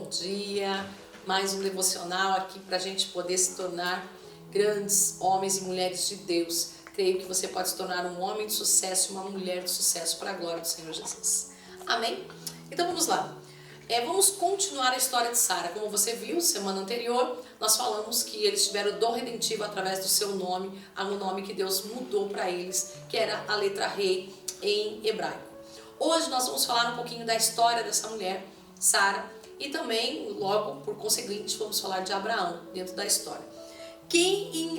bom dia. Mais um devocional aqui para a gente poder se tornar grandes homens e mulheres de Deus. Creio que você pode se tornar um homem de sucesso e uma mulher de sucesso para a glória do Senhor Jesus. Amém? Então vamos lá. Vamos continuar a história de Sara. Como você viu, semana anterior, nós falamos que eles tiveram dom redentivo através do seu nome, o nome que Deus mudou para eles, que era a letra rei em hebraico. Hoje nós vamos falar um pouquinho da história dessa mulher, Sara, e também, logo por conseguinte, vamos falar de Abraão dentro da história.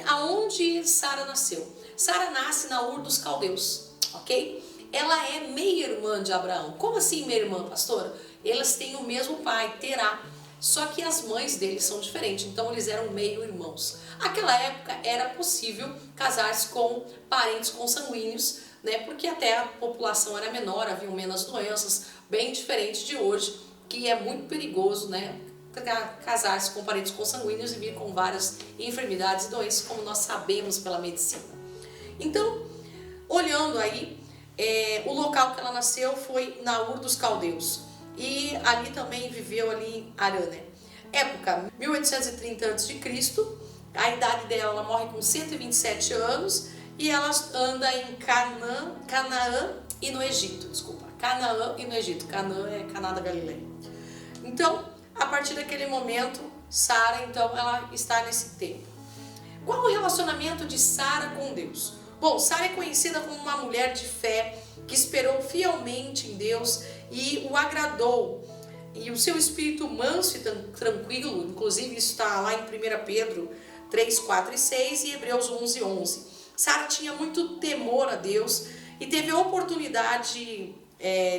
Aonde Sara nasceu? Sara nasce na Ur dos Caldeus, ok? Ela é meia-irmã de Abraão. Como assim meia-irmã, pastora? Elas têm o mesmo pai, Terá, só que as mães deles são diferentes, então eles eram meio-irmãos. Naquela época era possível casar-se com parentes consanguíneos, né? Porque até a população era menor, haviam menos doenças, bem diferente de hoje, que é muito perigoso, né? Casar-se com parentes consanguíneos e vir com várias enfermidades e doenças, como nós sabemos pela medicina. Então, olhando aí, o local que ela nasceu foi na Ur dos Caldeus. E ali também viveu ali em Harã, né? Época 1830 a.C., a idade dela, ela morre com 127 anos e ela anda em Canaã e no Egito, Canaã e no Egito. Canaã é Caná da Galileia. Então, a partir daquele momento, Sara, então, ela está nesse tempo. Qual o relacionamento de Sara com Deus? Bom, Sara é conhecida como uma mulher de fé que esperou fielmente em Deus e o agradou. E o seu espírito manso e tranquilo, inclusive isso está lá em 1 Pedro 3, 4 e 6 e Hebreus 11, 11. Sara tinha muito temor a Deus e teve a oportunidade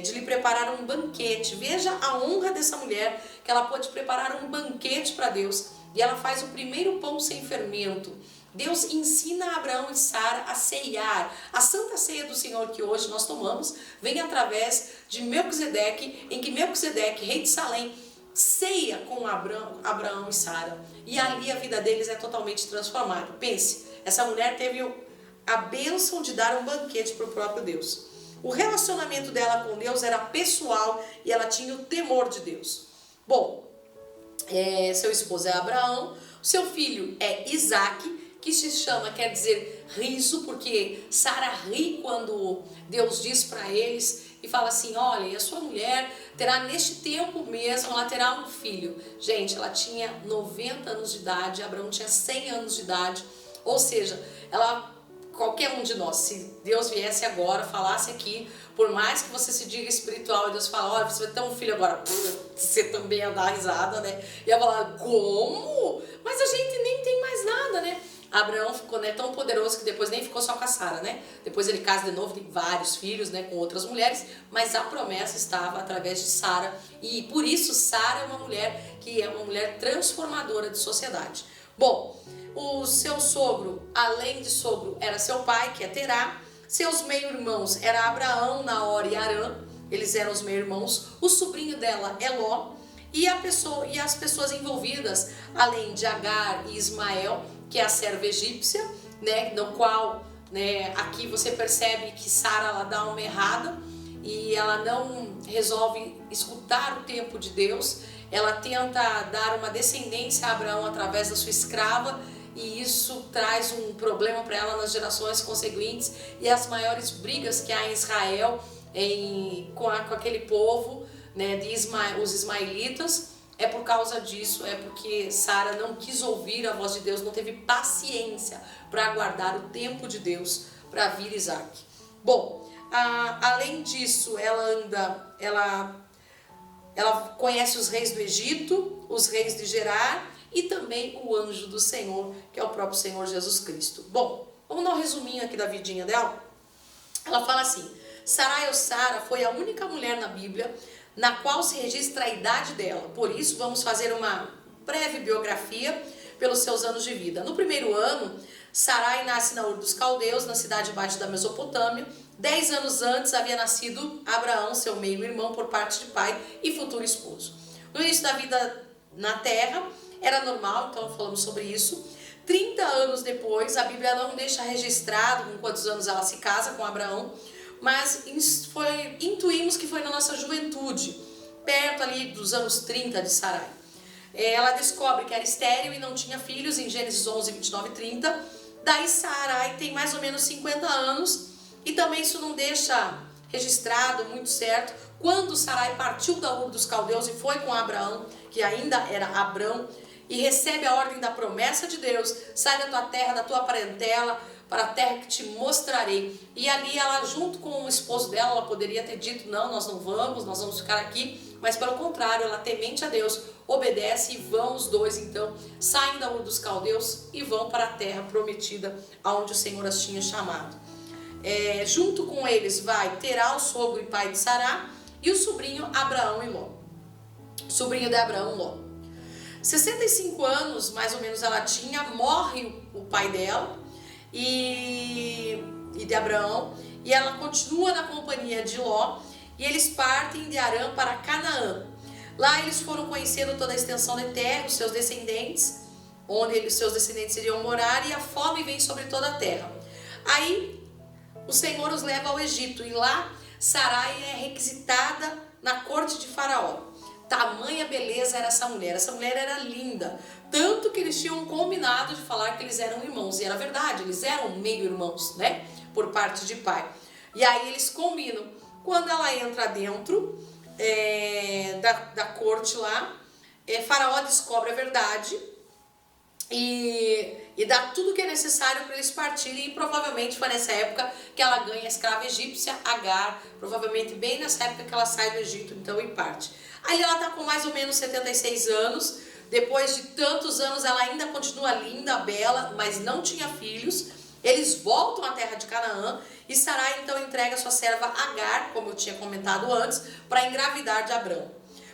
de lhe preparar um banquete. Veja a honra dessa mulher, que ela pode preparar um banquete para Deus. E ela faz o primeiro pão sem fermento. Deus ensina Abraão e Sara a ceiar. A Santa Ceia do Senhor que hoje nós tomamos vem através de Melquisedeque, em que Melquisedeque, rei de Salém, ceia com Abraão e Sara. E ali a vida deles é totalmente transformada. Pense, essa mulher teve a bênção de dar um banquete para o próprio Deus. O relacionamento dela com Deus era pessoal e ela tinha o temor de Deus. Bom, seu esposo é Abraão, seu filho é Isaque, que se chama, quer dizer riso, porque Sara ri quando Deus diz para eles e fala assim, olha, e a sua mulher terá neste tempo mesmo, ela terá um filho. Gente, ela tinha 90 anos de idade, Abraão tinha 100 anos de idade, ou seja, qualquer um de nós, se Deus viesse agora, falasse aqui, por mais que você se diga espiritual e Deus fala, olha, você vai ter um filho agora, você também ia dar risada, né? Ia falar, como? Mas a gente nem tem mais nada, né? Abraão ficou tão poderoso que depois nem ficou só com a Sara, né? Depois ele casa de novo, tem vários filhos, né, com outras mulheres, mas a promessa estava através de Sara e por isso Sara é uma mulher que é uma mulher transformadora de sociedade. Bom, o seu sogro, além de sogro, era seu pai, que é Terá. Seus meio-irmãos era Abraão, Naor e Harã, eles eram os meio-irmãos. O sobrinho dela é Ló e as pessoas envolvidas, além de Agar e Ismael, que é a serva egípcia, né, no qual, né, aqui você percebe que Sara ela dá uma errada e ela não resolve escutar o tempo de Deus. Ela tenta dar uma descendência a Abraão através da sua escrava e isso traz um problema para ela nas gerações conseguintes e as maiores brigas que há em Israel com aquele povo, né, os ismaelitas. É por causa disso, é porque Sara não quis ouvir a voz de Deus, não teve paciência para aguardar o tempo de Deus para vir Isaque. Bom, além disso, ela conhece os reis do Egito, os reis de Gerar e também o anjo do Senhor, que é o próprio Senhor Jesus Cristo. Bom, vamos dar um resuminho aqui da vidinha dela. Ela fala assim, Sarai ou Sara foi a única mulher na Bíblia na qual se registra a idade dela. Por isso, vamos fazer uma breve biografia pelos seus anos de vida. No primeiro ano, Sarai nasce na Ur dos Caldeus, na cidade abaixo da Mesopotâmia. 10 anos antes havia nascido Abraão, seu meio-irmão, por parte de pai e futuro esposo. No início da vida na terra, era normal, então falamos sobre isso. 30 anos depois, a Bíblia não deixa registrado com quantos anos ela se casa com Abraão, mas intuímos que foi na nossa juventude, perto ali dos anos 30 de Sarai. ela descobre que era estéril e não tinha filhos, em Gênesis 11, 29 e 30. Daí Sarai tem mais ou menos 50 anos, e também isso não deixa registrado muito certo quando Sarai partiu da Ur dos Caldeus e foi com Abraão, que ainda era Abrão, e recebe a ordem da promessa de Deus: sai da tua terra, da tua parentela, para a terra que te mostrarei. E ali ela, junto com o esposo dela, ela poderia ter dito: não, nós não vamos, nós vamos ficar aqui. Mas pelo contrário, ela, temente a Deus, obedece, e vão os dois então, saem da Ur dos Caldeus e vão para a terra prometida, aonde o Senhor as tinha chamado. Junto com eles vai Terá, o sogro e pai de Sará, e o sobrinho Abraão e Ló. Sobrinho de Abraão, Ló. 65 anos, mais ou menos, ela tinha, morre o pai dela e de Abraão, e ela continua na companhia de Ló, e eles partem de Arã para Canaã. Lá eles foram conhecendo toda a extensão da terra, os seus descendentes, onde os seus descendentes iriam morar, e a fome vem sobre toda a terra. Aí o Senhor os leva ao Egito, e lá Sarai é requisitada na corte de Faraó. Tamanha beleza era essa mulher era linda, tanto que eles tinham combinado de falar que eles eram irmãos, e era verdade, eles eram meio irmãos, né, por parte de pai. E aí eles combinam. Quando ela entra dentro da corte lá, Faraó descobre a verdade e dá tudo que é necessário para eles partirem, e provavelmente foi nessa época que ela ganha a escrava egípcia Agar, provavelmente bem nessa época que ela sai do Egito então e parte. Aí ela está com mais ou menos 76 anos, depois de tantos anos ela ainda continua linda, bela, mas não tinha filhos. Eles voltam à terra de Canaã, e Sarai então entrega sua serva Agar, como eu tinha comentado antes, para engravidar de Abrão.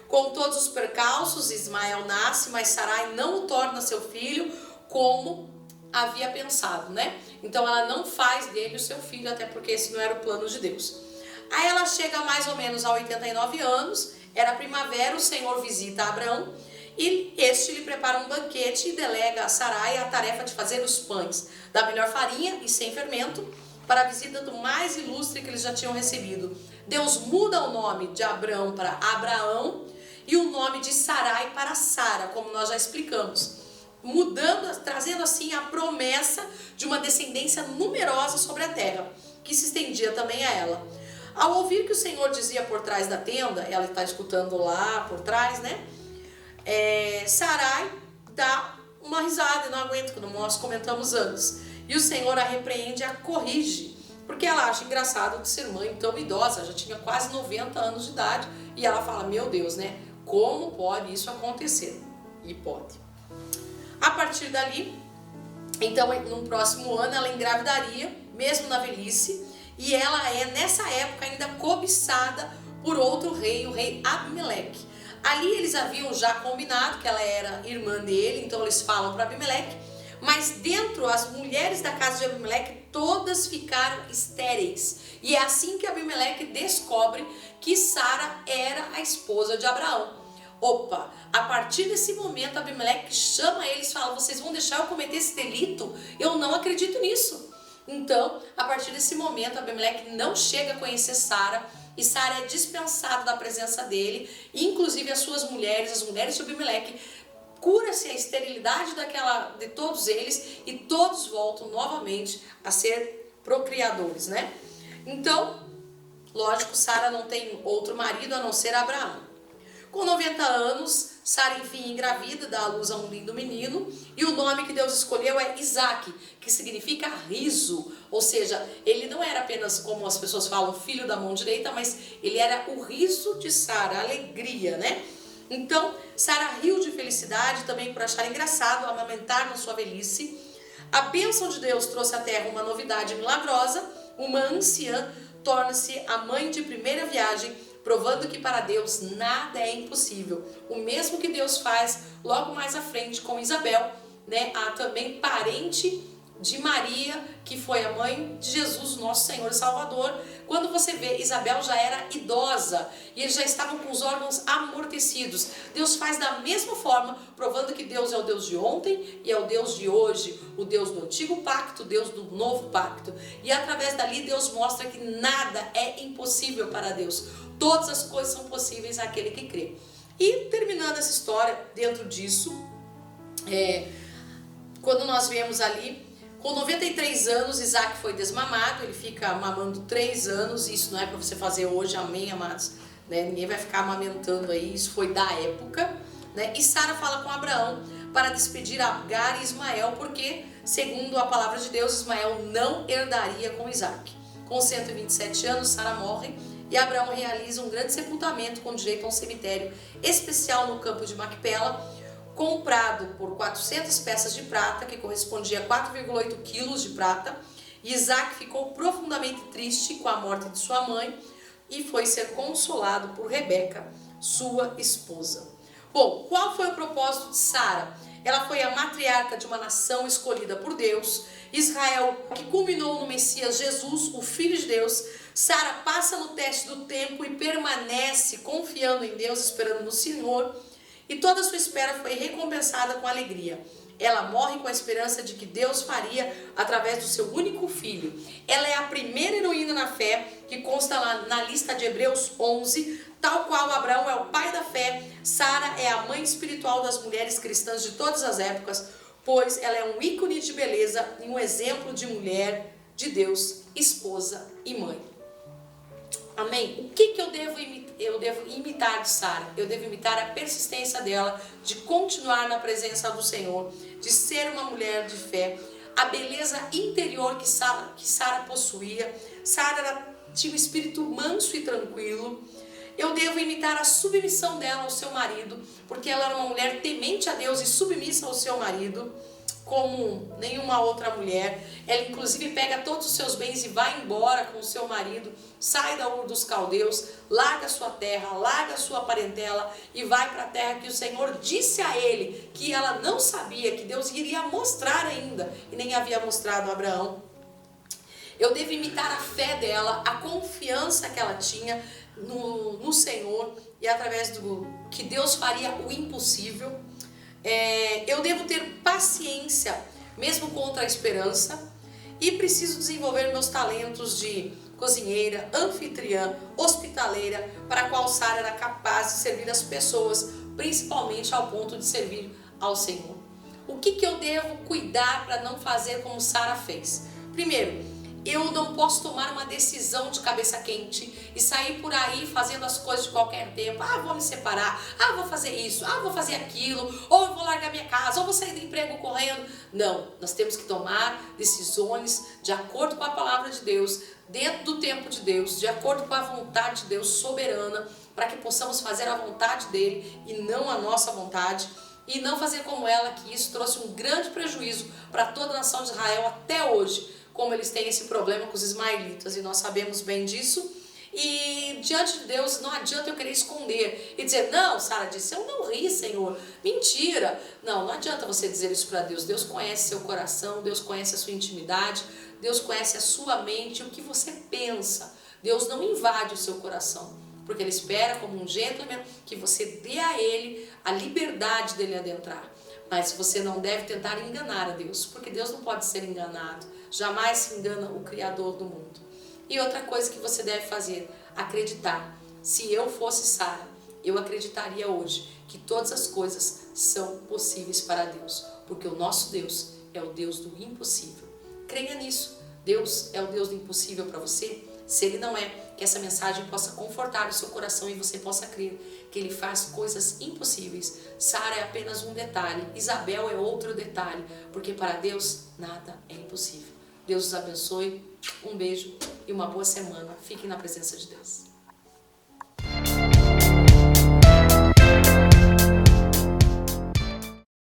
Com todos os percalços, Ismael nasce, mas Sarai não o torna seu filho como havia pensado, né? Então ela não faz dele o seu filho, até porque esse não era o plano de Deus. Aí ela chega mais ou menos a 89 anos, era primavera, o Senhor visita Abrão, e este lhe prepara um banquete e delega a Sarai a tarefa de fazer os pães da melhor farinha e sem fermento, para a visita do mais ilustre que eles já tinham recebido. Deus muda o nome de Abrão para Abraão e o nome de Sarai para Sara, como nós já explicamos, mudando, trazendo assim a promessa de uma descendência numerosa sobre a terra, que se estendia também a ela. Ao ouvir que o Senhor dizia por trás da tenda, ela está escutando lá por trás, né? Sarai dá uma risada, e não aguenta, como nós comentamos antes. E o Senhor a repreende, a corrige, porque ela acha engraçado de ser mãe tão idosa, já tinha quase 90 anos de idade, e ela fala: meu Deus, né? Como pode isso acontecer? E pode. A partir dali, então, no próximo ano, ela engravidaria, mesmo na velhice, e ela é, nessa época, ainda cobiçada por outro rei, o rei Abimeleque. Ali eles haviam já combinado que ela era irmã dele, então eles falam para Abimeleque, mas dentro, as mulheres da casa de Abimeleque, todas ficaram estéreis. E é assim que Abimeleque descobre que Sara era a esposa de Abraão. Opa, a partir desse momento Abimeleque chama eles e fala: vocês vão deixar eu cometer esse delito? Eu não acredito nisso. Então, a partir desse momento, Abimeleque não chega a conhecer Sara, e Sara é dispensada da presença dele, e inclusive as suas mulheres, as mulheres de Abimeleque, cura-se a esterilidade de todos eles, e todos voltam novamente a ser procriadores, né? Então, lógico, Sara não tem outro marido a não ser Abraão. Com 90 anos, Sara enfim engravida, dá à luz a um lindo menino, e o nome que Deus escolheu é Isaque, que significa riso, ou seja, ele não era apenas, como as pessoas falam, filho da mão direita, mas ele era o riso de Sara, a alegria, né? Então, Sara riu de felicidade também por achar engraçado amamentar na sua velhice. A bênção de Deus trouxe à terra uma novidade milagrosa: uma anciã torna-se a mãe de primeira viagem, provando que para Deus nada é impossível. O mesmo que Deus faz logo mais à frente com Isabel, né? A também parente de Maria, que foi a mãe de Jesus, nosso Senhor e Salvador. Quando você vê, Isabel já era idosa e eles já estavam com os órgãos amortecidos. Deus faz da mesma forma, provando que Deus é o Deus de ontem e é o Deus de hoje, o Deus do antigo pacto, o Deus do novo pacto. E através dali Deus mostra que nada é impossível para Deus. Todas as coisas são possíveis àquele que crê. E terminando essa história, dentro disso, quando nós vemos ali, com 93 anos, Isaac foi desmamado, ele fica mamando 3 anos, isso não é para você fazer hoje, amém, amados? Né? Ninguém vai ficar amamentando aí, isso foi da época. Né? E Sara fala com Abraão para despedir Agar e Ismael, porque, segundo a palavra de Deus, Ismael não herdaria com Isaac. Com 127 anos, Sara morre e Abraão realiza um grande sepultamento com direito a um cemitério especial no campo de Macpela, comprado por 400 peças de prata, que correspondia a 4,8 quilos de prata. E Isaac ficou profundamente triste com a morte de sua mãe e foi ser consolado por Rebeca, sua esposa. Bom, qual foi o propósito de Sara? Ela foi a matriarca de uma nação escolhida por Deus, Israel, que culminou no Messias Jesus, o Filho de Deus. Sara passa no teste do tempo e permanece confiando em Deus, esperando no Senhor. E toda a sua espera foi recompensada com alegria. Ela morre com a esperança de que Deus faria através do seu único filho. Ela é a primeira heroína na fé, que consta lá na lista de Hebreus 11, tal qual Abraão é o pai da fé. Sara é a mãe espiritual das mulheres cristãs de todas as épocas, pois ela é um ícone de beleza e um exemplo de mulher de Deus, esposa e mãe. Amém? O que eu devo imitar? Eu devo imitar de Sara. Eu devo imitar a persistência dela de continuar na presença do Senhor, de ser uma mulher de fé, a beleza interior que Sara possuía. Sara tinha um espírito manso e tranquilo. Eu devo imitar a submissão dela ao seu marido, porque ela era uma mulher temente a Deus e submissa ao seu marido, como nenhuma outra mulher. Ela inclusive pega todos os seus bens e vai embora com o seu marido, sai da Ur dos Caldeus, larga a sua terra, larga a sua parentela e vai para a terra que o Senhor disse a ele que ela não sabia, que Deus iria mostrar ainda e nem havia mostrado a Abraão. Eu devo imitar a fé dela, a confiança que ela tinha no Senhor e através do que Deus faria o impossível. Eu devo ter paciência, mesmo contra a esperança, e preciso desenvolver meus talentos de cozinheira, anfitriã, hospitaleira, para a qual Sara era capaz de servir as pessoas, principalmente ao ponto de servir ao Senhor. O que eu devo cuidar para não fazer como Sara fez? Primeiro, eu não posso tomar uma decisão de cabeça quente e sair por aí fazendo as coisas de qualquer tempo. Vou me separar, vou fazer isso, vou fazer aquilo, ou eu vou largar minha casa, ou vou sair do emprego correndo. Não, nós temos que tomar decisões de acordo com a palavra de Deus, dentro do tempo de Deus, de acordo com a vontade de Deus soberana, para que possamos fazer a vontade dele e não a nossa vontade. E não fazer como ela, que isso trouxe um grande prejuízo para toda a nação de Israel até hoje, como eles têm esse problema com os ismaelitas, e nós sabemos bem disso. E diante de Deus não adianta eu querer esconder e dizer, não, Sara disse, eu não ri, Senhor, mentira. Não adianta você dizer isso para Deus. Deus conhece seu coração, Deus conhece a sua intimidade, Deus conhece a sua mente, o que você pensa. Deus não invade o seu coração, porque Ele espera como um gentleman que você dê a Ele a liberdade dele adentrar. Mas você não deve tentar enganar a Deus, porque Deus não pode ser enganado. Jamais se engana o Criador do mundo. E outra coisa que você deve fazer, acreditar. Se eu fosse Sara, eu acreditaria hoje que todas as coisas são possíveis para Deus, porque o nosso Deus é o Deus do impossível. Creia nisso. Deus é o Deus do impossível para você? Se Ele não é, que essa mensagem possa confortar o seu coração e você possa crer que Ele faz coisas impossíveis. Sara é apenas um detalhe, Isabel é outro detalhe, porque para Deus nada é impossível. Deus os abençoe, um beijo e uma boa semana. Fiquem na presença de Deus.